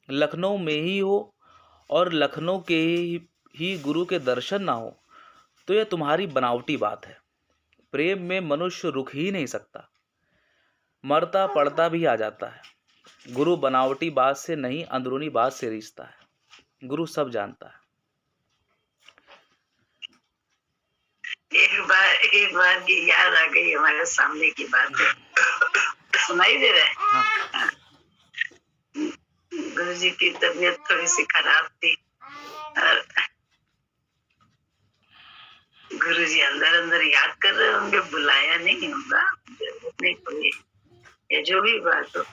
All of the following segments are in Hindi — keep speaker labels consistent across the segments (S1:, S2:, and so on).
S1: लखनऊ में ही हो और लखनऊ के ही गुरु के दर्शन ना हो तो यह तुम्हारी बनावटी बात है। प्रेम में मनुष्य रुक ही नहीं सकता, मरता पड़ता भी आ जाता है। गुरु बनावटी बात से नहीं, अंदरूनी बात से रिश्ता है। गुरु सब जानता है।
S2: एक बार की याद आ गई, हमारे सामने की बात है। सुनाई दे रहा है? हाँ। गुरु जी की तबीयत थोड़ी सी खराब थी और गुरु जी अंदर अंदर याद कर रहे होंगे, बुलाया नहीं होगा, जरूरत नहीं कोई, या जो भी बात हो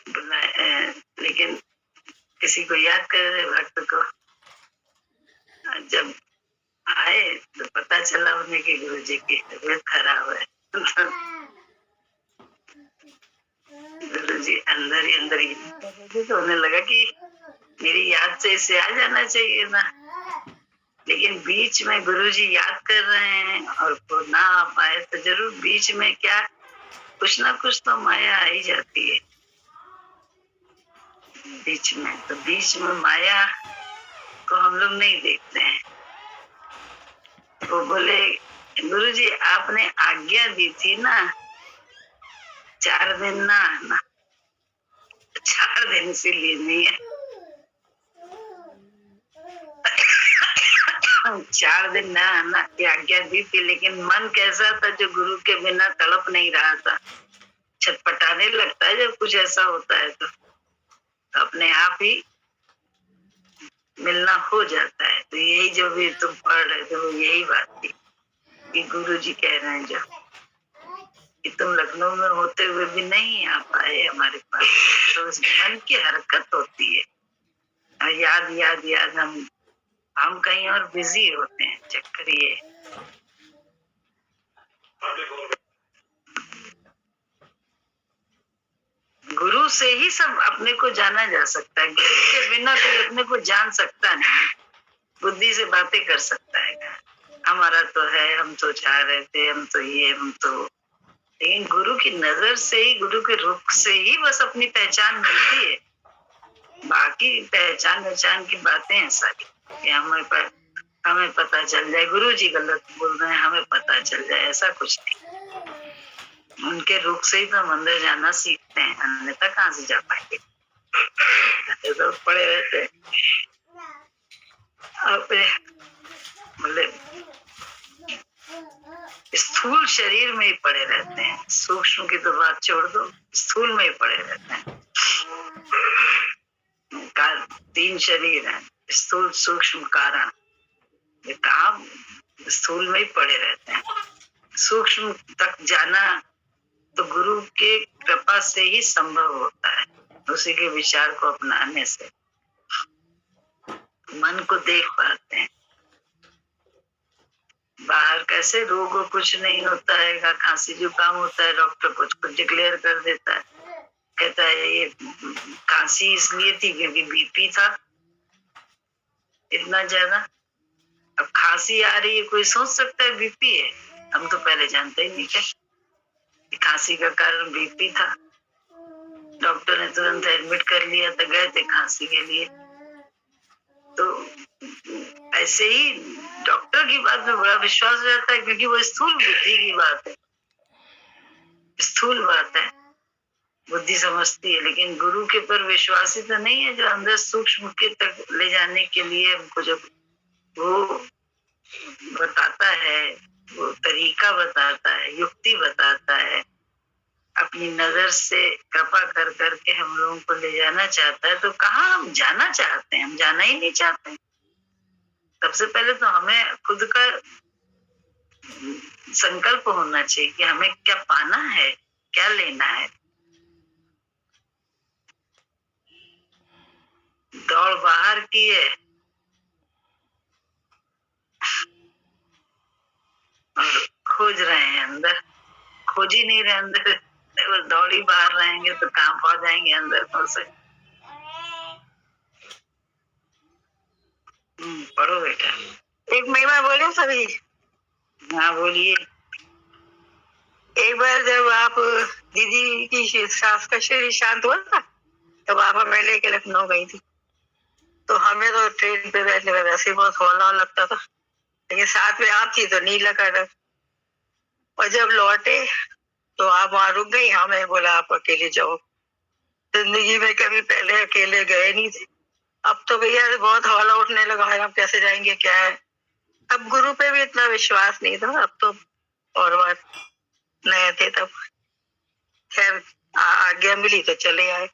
S2: बुलाया, लेकिन किसी को याद कर रहे भक्त को। जब आए तो पता चला उन्हें कि गुरु जी की तबीयत खराब है। गुरु जी अंदर ही अंदर ही तो उन्हें लगा कि मेरी याद से इसे आ जाना चाहिए ना, लेकिन बीच में गुरु जी याद कर रहे हैं और वो ना आ पाए तो जरूर बीच में क्या कुछ ना कुछ तो माया आ ही जाती है बीच में। तो बीच में माया को हम लोग नहीं देखते हैं। वो बोले गुरु जी आपने आज्ञा दी थी ना 4 दिन ना आना, 4 दिन से लेनी है। 4 दिन ना आना की आज्ञा दी थी, लेकिन मन कैसा था जो गुरु के बिना तड़प नहीं रहा था, छटपटाने लगता है जब कुछ ऐसा होता है तो अपने आप ही मिलना हो जाता है। तो यही जो भी तुम पढ़ रहे थे वो यही बात थी कि गुरु जी कह रहे हैं जो कि तुम लखनऊ में होते हुए भी नहीं आ पाए हमारे पास, तो उस मन की हरकत होती है। और याद याद याद हम कहीं और बिजी होते हैं, चक्कर ये। गुरु से ही सब अपने को जाना जा सकता है, गुरु के बिना कोई अपने को जान सकता नहीं। बुद्धि से बातें कर सकता है, हमारा तो है, हम तो चाह रहे थे, हम तो ये, हम तो, लेकिन गुरु की नजर से ही, गुरु के रुख से ही बस अपनी पहचान मिलती है। बाकी पहचान की बातें हैं सारी कि हमें पता चल जाए गुरु जी गलत बोल रहे हैं, हमें पता चल जाए, ऐसा कुछ नहीं। उनके रुख से ही तो हम अंदर जाना सीखते हैं, अन्यथा कहाँ से जा पाएंगे। तो पड़े रहते मतलब स्थूल शरीर में ही पड़े रहते हैं, सूक्ष्म की तो बात छोड़ दो, स्थूल में ही पड़े रहते हैं। 3 शरीर हैं, स्थूल सूक्ष्म कारण, ये काम स्थूल में ही पड़े रहते हैं। सूक्ष्म तक जाना तो गुरु के कृपा से ही संभव होता है, उसी के विचार को अपनाने से मन को देख पाते हैं। बाहर कैसे रोग हो, कुछ नहीं होता है, खांसी जुकाम होता है, डॉक्टर कुछ डिक्लेयर कर देता है, कहता है ये खांसी इसलिए थी क्योंकि बीपी था इतना ज्यादा। अब खांसी आ रही है, कोई सोच सकता है बीपी है? हम तो पहले जानते ही नहीं थे, खांसी का कारण बीपी था। डॉक्टर ने तुरंत एडमिट कर लिया, तो गए थे खांसी के लिए। तो ऐसे ही डॉक्टर की बात में बड़ा विश्वास रहता है, क्योंकि वो स्थूल बुद्धि की बात है, स्थूल बात है, बुद्धि समझती है। लेकिन गुरु के पर विश्वास ही तो नहीं है, जो अंदर सूक्ष्म के तक ले जाने के लिए हमको जो वो बताता है, वो तरीका बताता है, युक्ति बताता है, अपनी नजर से कृपा कर करके हम लोगों को ले जाना चाहता है। तो कहाँ हम जाना चाहते हैं? हम जाना ही नहीं चाहते। सबसे पहले तो हमें खुद का संकल्प होना चाहिए कि हमें क्या पाना है, क्या लेना है। दौड़ बाहर की है और खोज रहे हैं अंदर, खोज ही नहीं रहे अंदर, बस दौड़ ही बाहर रहेंगे तो कहाँ पहुंच जाएंगे अंदर कौन से। पढ़ो बेटा।
S3: एक महिमा बोले सभी।
S2: हाँ बोलिए।
S3: एक बार जब आप
S2: दीदी की सास का शरीर शांत हुआ था तो बाबा मैं लेके लखनऊ गई थी। तो हमें तो ट्रेन पे बैठने में वैसे ही बहुत हौला लगता था, लेकिन साथ में आप थी तो नहीं लगा डर। और जब लौटे तो आप वहां रुक गई, हमें बोला आप अकेले जाओ। जिंदगी में कभी पहले अकेले गए नहीं थे। अब तो भैया बहुत हौला उठने लगा है, हम कैसे जाएंगे क्या है। अब गुरु पे भी इतना विश्वास नहीं था, अब तो और बात नए थे तब। खैर आज्ञा मिली तो चले आए।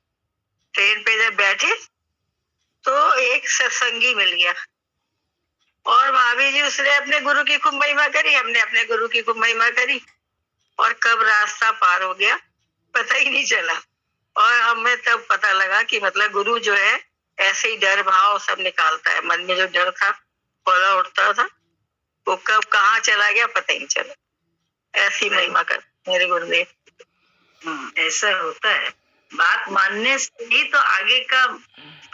S2: ट्रेन पे जब बैठे तो एक सत्संगी मिल गया और भाभी जी उसने अपने गुरु की खूब महिमा करी, हमने अपने गुरु की खूब महिमा करी और कब रास्ता पार हो गया पता ही नहीं चला। और हमें तब पता लगा कि मतलब गुरु जो है ऐसे ही डर भाव सब निकालता है। मन में जो डर था बोला उठता था वो कब कहाँ चला गया पता ही नहीं चला। ऐसी महिमा कर मेरे गुरुदेव। ऐसा होता है, बात मानने से ही तो आगे का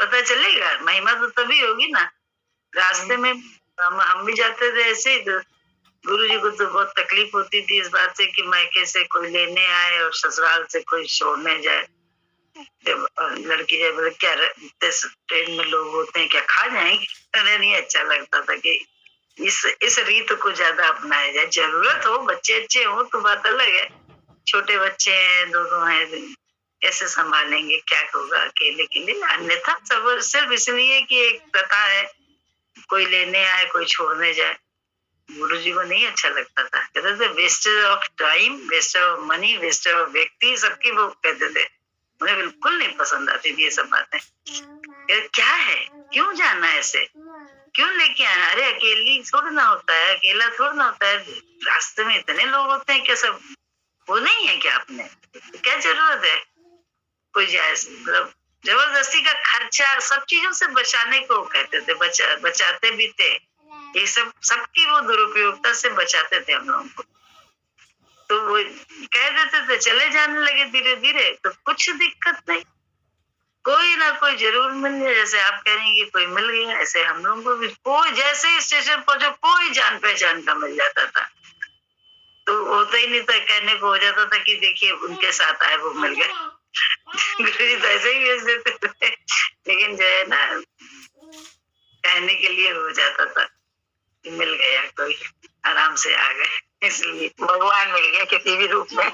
S2: पता चलेगा। महिमा तो तभी होगी ना। रास्ते में हम भी जाते थे ऐसे ही, तो गुरु जी को तो बहुत तकलीफ होती थी इस बात से कि मायके से कोई लेने आए और ससुराल से कोई छोड़ने जाए। जब लड़की जब बोले क्या ट्रेन में लोग होते हैं क्या खा जाएंगे, अरे नहीं अच्छा लगता था कि इस रीत को ज्यादा अपनाया जाए। जरूरत हो बच्चे अच्छे हो तो बात अलग है, छोटे बच्चे हैं दो हैं कैसे संभालेंगे, क्या होगा अकेले के लिए। अन्यथा सब सिर्फ इसलिए कि एक प्रथा है कोई लेने आए कोई छोड़ने जाए, गुरु जी को नहीं अच्छा लगता था। कहते थे wastage of time, wastage of money, wastage of व्यक्ति, सबकी वो कहते थे। उन्हें बिल्कुल नहीं पसंद आती थी ये सब बातें। क्या है, क्यों जाना है ऐसे, क्यों लेके आना, अरे अकेली छोड़ना होता है, अकेला छोड़ना होता है, रास्ते में इतने लोग होते हैं क्या सब वो नहीं है क्या, आपने क्या जरूरत है कोई जाए। मतलब जबरदस्ती का खर्चा सब चीजों से बचाने को कहते थे, बचाते भी थे। ये सब सबकी वो दुरुपयोगता से बचाते थे हम लोगों को। तो वो कह देते थे चले जाने लगे धीरे धीरे तो कुछ दिक्कत नहीं, कोई ना कोई जरूर मिल जाए। जैसे आप कह रही हैं कि कोई मिल गया, ऐसे हम लोगों को भी कोई जैसे ही स्टेशन पहुंचो कोई जान पहचान का मिल जाता था। तो होता ही नहीं था, कहने को हो जाता था कि देखिए उनके साथ आए वो मिल गए। गुरु जी तो ऐसे ही भेज देते थे, लेकिन जो है ना कहने के लिए हो जाता था कि मिल गया कोई, आराम से आ गए, इसलिए भगवान मिल गया किसी भी रूप में।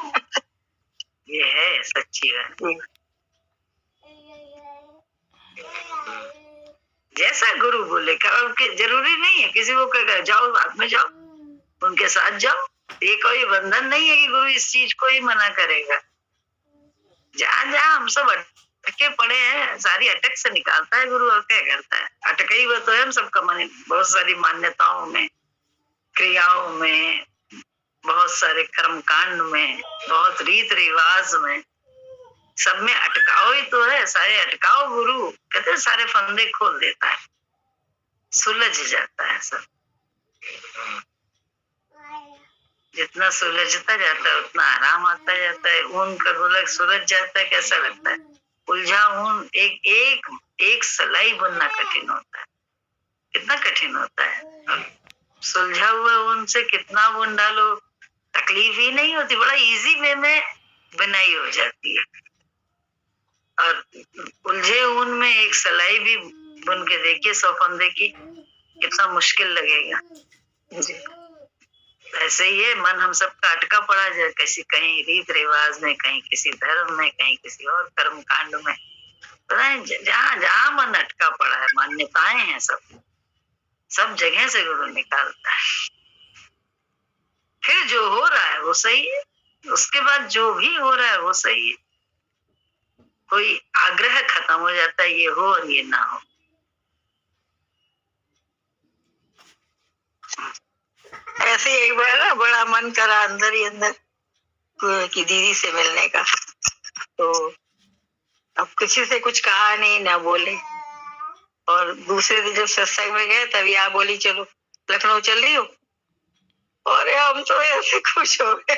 S2: ये है सच्ची बात। जैसा गुरु बोले जरूरी नहीं है किसी को कह जाओ साथ में जाओ, उनके साथ जाओ। ये कोई बंधन नहीं है कि गुरु इस चीज को ही मना करेगा। जहाँ जहाँ हम सब अटके पड़े हैं सारी अटक से निकालता है गुरु, और क्या करता है। अटके ही वो तो है हम सबका मन, बहुत सारी मान्यताओं में, क्रियाओं में, बहुत सारे कर्म कांड में, बहुत रीत रिवाज में, सब में अटकाओ ही तो है। सारे अटकाओ गुरु कहते हैं, सारे फंदे खोल देता है, सुलझ जाता है सब। जितना सुलझता जाता है उतना आराम आता जाता है। ऊन का गोलक सुलझ जाता है, कैसा लगता है। उलझा ऊन एक एक एक सलाई बुनना कठिन होता है, कितना कठिन होता है। सुलझा हुआ ऊन से कितना बुन डालो तकलीफ ही नहीं होती, बड़ा इजी वे में बुनाई हो जाती है। और उलझे ऊन में एक सलाई भी बुन के देखिए 100 फंदे की, कितना मुश्किल लगेगा जी। ऐसे ही है मन हम सबका अटका पड़ा जाए, किसी कहीं रीत रिवाज में, कहीं किसी धर्म में, कहीं किसी और कर्म कांड में। पता है जहाँ जहाँ मन अटका पड़ा है, मान्यताएं हैं सब जगह से गुरु निकालता है। फिर जो हो रहा है वो सही है, उसके बाद जो भी हो रहा है वो सही है। कोई आग्रह खत्म हो जाता है ये हो और ये ना हो। ऐसे एक बार ना बड़ा मन करा अंदर ही अंदर कि दीदी से मिलने का, तो अब किसी से कुछ कहा नहीं ना बोले। और दूसरे दिन जब सत्संग में गए तभी आप बोली चलो लखनऊ चल रही हो। और हम तो ऐसे खुश हो गए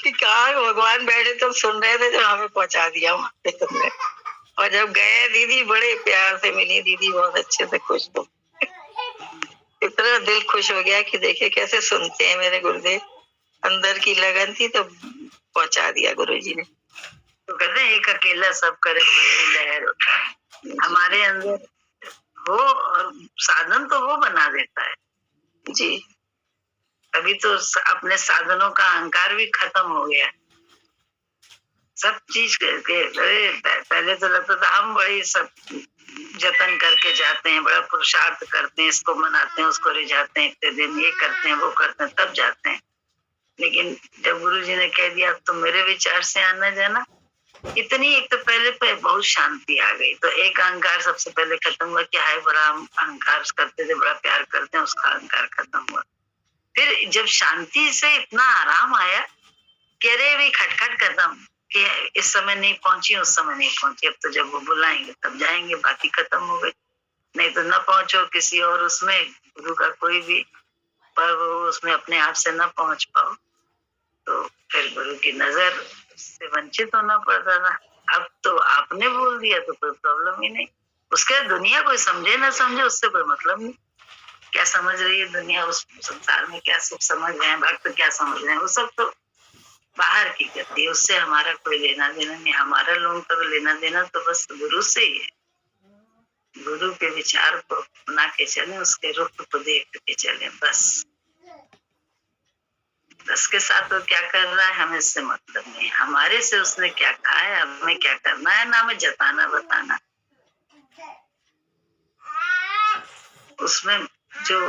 S2: कि कहा भगवान बैठे तो सुन रहे थे, जब हमें पहुंचा दिया वहां पे तुमने। और जब गए दीदी बड़े प्यार से मिली, दीदी बहुत अच्छे से खुश तो इतना दिल खुश हो गया कि देखे कैसे सुनते हैं मेरे गुरुदेव। अंदर की लगन थी तो
S3: पहुंचा दिया गुरुजी ने।
S2: तो कहते हैं एक अकेला सब करे बड़ी लहर। हमारे अंदर वो और साधन तो वो बना देता है
S3: जी।
S2: अभी तो अपने साधनों का अहंकार भी खत्म हो गया। सब चीज के पहले तो लगता था हम बड़ी सब जतन करके जाते हैं, बड़ा पुरुषार्थ करते हैं, इसको मनाते हैं, उसको रिझाते हैं, इतने दिन ये करते हैं, वो करते हैं, तब जाते हैं। लेकिन जब गुरुजी ने कह दिया तो मेरे विचार से आना जाना, इतनी एक तो पहले बहुत शांति आ गई। तो एक अहंकार सबसे पहले खत्म हुआ कि हाय बड़ा हम अहंकार करते थे, बड़ा प्यार करते हैं, उसका अहंकार खत्म हुआ। फिर जब शांति से इतना आराम आया कि अरे भी खटखट खत्म, कि इस समय नहीं पहुंची, उस समय नहीं पहुंची, अब तो जब वो बुलाएंगे तब जाएंगे, बाकी खत्म हो गई। नहीं तो न पहुंचो किसी और उसमें, गुरु का कोई भी पर्व उसमें अपने आप से न पहुंच पाओ, तो फिर गुरु की नजर से वंचित होना पड़ता था। अब तो आपने बोल दिया तो कोई प्रॉब्लम ही नहीं। उसके दुनिया कोई समझे ना समझे उससे कोई मतलब नहीं। क्या समझ रही है दुनिया, उस संसार में क्या सुख समझ रहे हैं, भक्त क्या समझ रहे हैं, वो सब तो बाहर की गति है, उससे हमारा कोई लेना देना नहीं। हमारा लोगों का लेना देना तो बस गुरु से ही है। गुरु के विचार को अपना के चले, उसके रुख को देख के चले, बस उसके साथ वो क्या कर रहा है हमें इससे मतलब नहीं। हमारे से उसने क्या कहा है, हमें क्या करना है, ना हमें जताना बताना। उसमें जो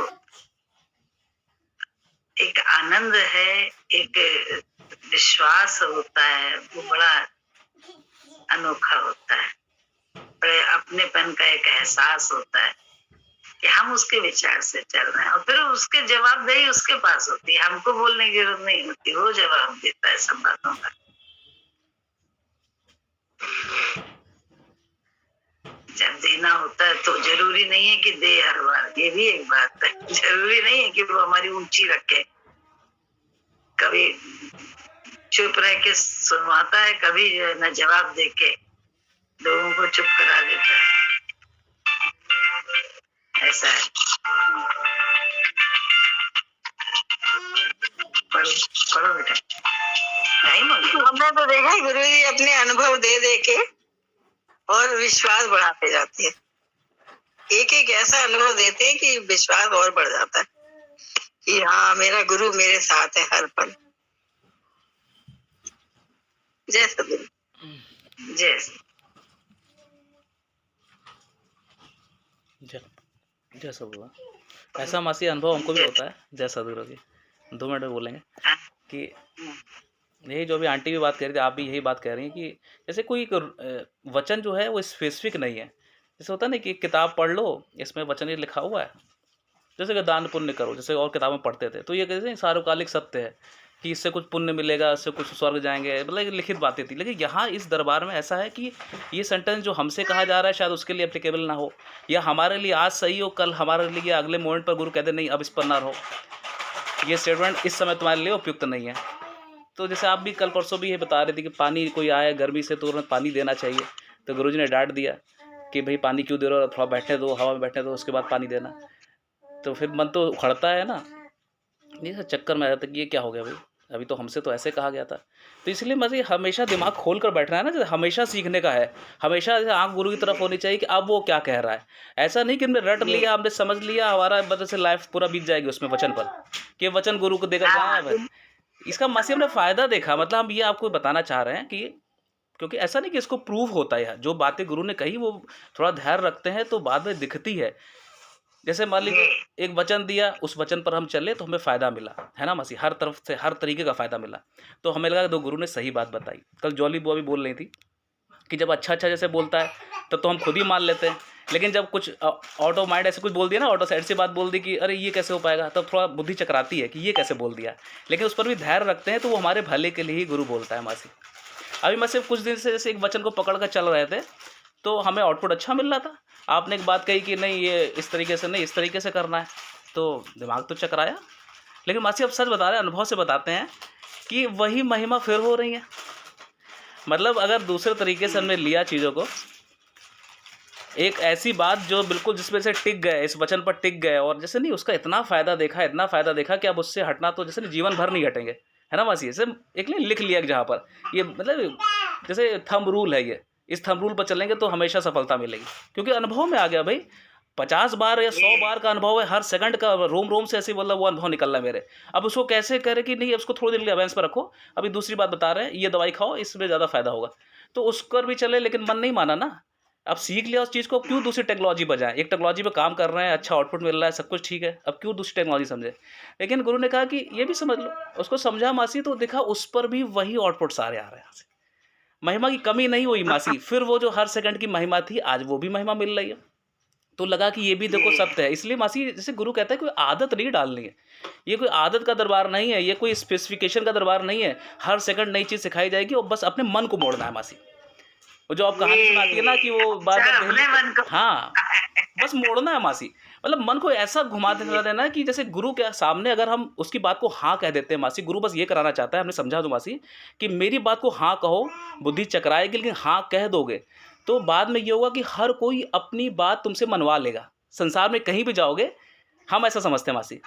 S2: एक आनंद है, एक विश्वास होता है, वो बड़ा अनोखा होता है। बड़े अपनेपन का एक एहसास होता है कि हम उसके विचार से चल रहे हैं, और फिर उसके जवाबदेही उसके पास होती है, हमको बोलने की जरूरत नहीं होती, वो जवाब देता है सब बातों का। जब देना होता है तो जरूरी नहीं है कि दे हर बार, ये भी एक बात है। जरूरी नहीं है कि वो हमारी ऊंची रखे, कभी चुप रह के सुनवाता है, कभी जो है ना जवाब दे के लोगों को चुप करा देता है, ऐसा है। पढ़ो बेटा,
S3: हमने तो देखा है गुरुजी अपने अनुभव दे दे के और विश्वास बढ़ाते जाते हैं। एक एक ऐसा अनुभव देते हैं कि विश्वास और बढ़ जाता है कि हाँ मेरा गुरु मेरे साथ है हर पल। जय सद्गुरु।
S2: जय
S1: जय सद्गुरु। ऐसा मासी अनुभव हमको भी होता है। जय सद्गुरु की 2 मिनट में बोलेंगे कि यही जो अभी आंटी भी बात कह रही थी, आप भी यही बात कह रही हैं कि जैसे कोई वचन जो है वो स्पेसिफिक नहीं है। जैसे होता है ना कि किताब पढ़ लो, इसमें वचन ये लिखा हुआ है, जैसे कि दान पुण्य करो, जैसे और किताबें पढ़ते थे, तो ये कहते हैं सार्वकालिक सत्य है कि इससे कुछ पुण्य मिलेगा, इससे कुछ स्वर्ग जाएंगे, मतलब लिखित बातें थी। लेकिन यहाँ इस दरबार में ऐसा है कि ये सेंटेंस जो हमसे कहा जा रहा है शायद उसके लिए एप्लीकेबल ना हो, या हमारे लिए आज सही हो, कल हमारे लिए अगले मोमेंट पर गुरु कहते नहीं अब इस पर ना रहो, ये स्टेटमेंट इस समय तुम्हारे लिए उपयुक्त नहीं है। तो जैसे आप भी कल परसों भी ये बता रहे थे कि पानी कोई आए गर्मी से तो तुरंत पानी देना चाहिए, तो गुरुजी ने डांट दिया कि भाई पानी क्यों दे रहे हो, थोड़ा बैठने दो, हवा में बैठने दो, उसके बाद पानी देना। तो फिर मन तो उखड़ता है ना, ये चक्कर में आ जाता कि ये क्या हो गया भाई, अभी तो हमसे तो ऐसे कहा गया था। तो इसलिए मुझे हमेशा दिमाग खोल कर बैठना है ना, जैसे हमेशा सीखने का है, हमेशा जैसे आँख गुरु की तरफ होनी चाहिए कि अब वो क्या कह रहा है। ऐसा नहीं कि हमने रट लिया, हमने समझ लिया, हमारा मतलब से लाइफ पूरा बीत जाएगी उसमें वचन पर, कि वचन गुरु को देकर जाए। इसका मासी हमने फ़ायदा देखा, मतलब हम ये आपको बताना चाह रहे हैं कि क्योंकि ऐसा नहीं कि इसको प्रूव होता है, जो बातें गुरु ने कही वो थोड़ा ध्यान रखते हैं तो बाद में दिखती है। जैसे मान लीजिए एक वचन दिया, उस वचन पर हम चले तो हमें फ़ायदा मिला, है ना मासी, हर तरफ से हर तरीके का फ़ायदा मिला। तो हमें लगा कि गुरु ने सही बात बताई। कल जॉली बुआ भी बोल रही थी कि जब अच्छा जैसे बोलता है तब तो हम खुद ही मान लेते हैं, लेकिन जब कुछ आउट ऑफ माइंड ऐसे कुछ बोल दिया ना, आउट ऑफ साइड से बात बोल दी कि अरे ये कैसे हो पाएगा, तब थोड़ा बुद्धि चकराती है कि ये कैसे बोल दिया। लेकिन उस पर भी धैर्य रखते हैं तो वो हमारे भले के लिए ही गुरु बोलता है मासी। अभी मैं सिर्फ कुछ दिन से जैसे एक वचन को पकड़ कर चल रहे थे तो हमें आउटपुट अच्छा मिल रहा था। आपने एक बात कही कि नहीं ये इस तरीके से नहीं, इस तरीके से करना है, तो दिमाग तो चकराया। लेकिन मासी अब सच बता रहे हैं, अनुभव से बताते हैं कि वही महिमा फिर हो रही है। मतलब अगर दूसरे तरीके से हमने लिया चीज़ों को, एक ऐसी बात जो बिल्कुल जिसमें से टिक गए, इस वचन पर टिक गए, और जैसे नहीं उसका इतना फ़ायदा देखा कि अब उससे हटना तो जैसे नहीं जीवन भर नहीं हटेंगे, है ना मासी? ऐसे एक ने लिख लिया जहाँ पर, ये मतलब जैसे थंब रूल है ये, इस थंब रूल पर चलेंगे तो हमेशा सफलता मिलेगी, क्योंकि अनुभव में आ गया भाई। 50 बार या 100 बार का अनुभव है, हर सेकंड का रोम-रोम से ऐसे मतलब वो अनुभव निकल रहा है मेरे। अब उसको कैसे करें कि नहीं, उसको थोड़ी देर के लिए अवेयरनेस पे रखो, अभी दूसरी बात बता रहे हैं, ये दवाई खाओ, इसमें ज़्यादा फ़ायदा होगा। तो उस पर भी चले, लेकिन मन नहीं माना ना। अब सीख लिया उस चीज़ को, अब क्यों दूसरी टेक्नोलॉजी पर जाएँ? एक टेक्नोलॉजी पे काम कर रहे हैं, अच्छा आउटपुट मिल रहा है, सब कुछ ठीक है, अब क्यों दूसरी टेक्नोलॉजी समझें? लेकिन गुरु ने कहा कि ये भी समझ लो। उसको समझा मासी, तो देखा उस पर भी वही आउटपुट सारे आ रहे हैं यहाँ से। महिमा की कमी नहीं हुई मासी, फिर वो जो हर सेकंड की महिमा थी, आज वो भी महिमा मिल रही है। तो लगा कि ये भी देखो सत्य है। इसलिए मासी, जैसे गुरु कहता है, कोई आदत नहीं डालनी है। ये कोई आदत का दरबार नहीं है, ये कोई स्पेसिफिकेशन का दरबार नहीं है। हर सेकंड नई चीज़ सिखाई जाएगी और बस अपने मन को मोड़ना है मासी। वो जो आप कहानी सुनाती है ना कि वो बार-बार
S2: अच्छा, अपने मन को
S1: हाँ, बस मोड़ना है मासी। मतलब मन को ऐसा घुमाते चला देना है कि जैसे गुरु के सामने अगर हम उसकी बात को हाँ कह देते हैं मासी, गुरु बस ये कराना चाहता है, हमने समझा दो मासी, कि मेरी बात को हाँ कहो, बुद्धि चकराएगी, लेकिन हाँ कह दोगे, तो बाद में ये होगा कि हर कोई अपनी बात तुमसे मनवा लेगा। संसार में कहीं भी जाओगे, हम ऐसा समझते हैं मासी।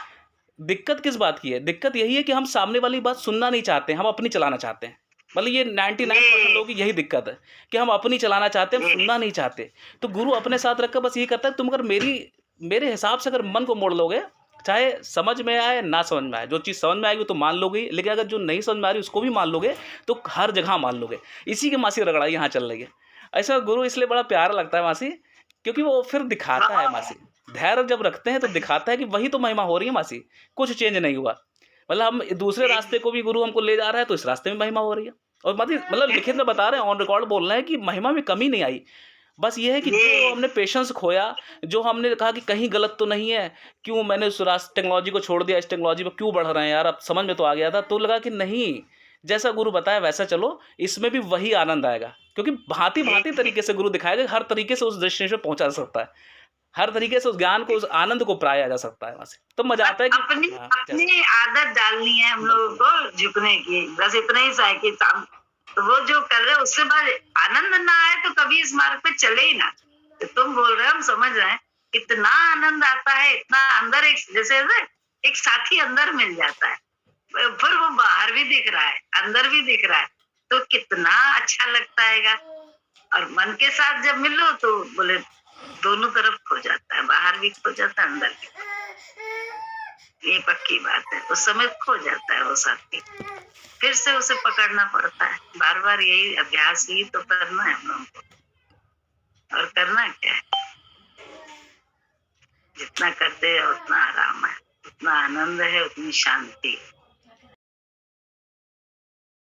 S1: दिक्कत किस बात की है? दिक्कत यही है कि हम सामने वाली बात सुनना नहीं चाहते हैं, हम अपनी चलाना चाहते हैं। मतलब ये 99% लोगों की यही दिक्कत है कि हम अपनी चलाना चाहते हैं, हम सुनना नहीं चाहते। तो गुरु अपने साथ रखकर बस यही करता है, तुम अगर मेरे हिसाब से अगर मन को मोड़ लोगे, चाहे समझ में आए ना समझ में आए, जो चीज़ समझ में आएगी वो तो मान लोगे, लेकिन अगर जो नहीं समझ में आ रही उसको भी मान लोगे, तो हर जगह मान लोगे। इसी की मासी रगड़ाई यहाँ चल रही है। ऐसा गुरु इसलिए बड़ा प्यारा लगता है मासी, क्योंकि वो फिर दिखाता है मासी। धैर्य जब रखते हैं तो दिखाता है कि वही तो महिमा हो रही है मासी, कुछ चेंज नहीं हुआ। मतलब हम दूसरे रास्ते को भी गुरु हमको ले जा रहा है, तो इस रास्ते में महिमा हो रही है। और मतलब लिखित में बता रहे हैं, ऑन रिकॉर्ड बोल रहे हैं कि महिमा में कमी नहीं आई। बस ये है कि जो हमने पेशेंस खोया, जो हमने कहा कि कहीं गलत तो नहीं है, क्यों मैंने उस टेक्नोलॉजी को छोड़ दिया, इस टेक्नोलॉजी पर क्यों बढ़ रहे हैं यार, अब समझ में तो आ गया था। तो लगा कि नहीं, जैसा गुरु बताया वैसा चलो, इसमें भी वही आनंद आएगा। क्योंकि भांति-भांति तरीके से गुरु दिखाएगा, हर तरीके से उस डेस्टिनेशन पे पहुँचा सकता है। हर तरीके से उस ज्ञान को, उस आनंद को पाया जा सकता है वहाँ से। तो मज़ा आता है कि
S2: अपनी
S1: हाँ,
S2: अपनी आदत डालनी है हम लोगों को झुकने की, बस इतना ही सा है कि तो वो जो कर रहे हैं उससे बाद आनंद ना आए तो कभी इस मार्ग पे चले ही ना। तो तुम बोल रहे हो, हम समझ रहे हैं, इतना आनंद आता है, इतना अंदर एक जैसे एक साथी अंदर मिल जाता है, फिर वो बाहर भी दिख रहा है, अंदर भी दिख रहा है, तो कितना अच्छा लगता है। और मन के साथ जब मिलो तो बोले दोनों तरफ खो जाता है, बाहर भी खो जाता है, अंदर भी। ये पक्की बात है, उस समय खो जाता है वो साथी, फिर से उसे पकड़ना पड़ता है। बार बार यही अभ्यास ही तो करना है हम लोगों को। और करना क्या है, जितना करते हैं उतना आराम है, उतना आनंद है, उतनी शांति है।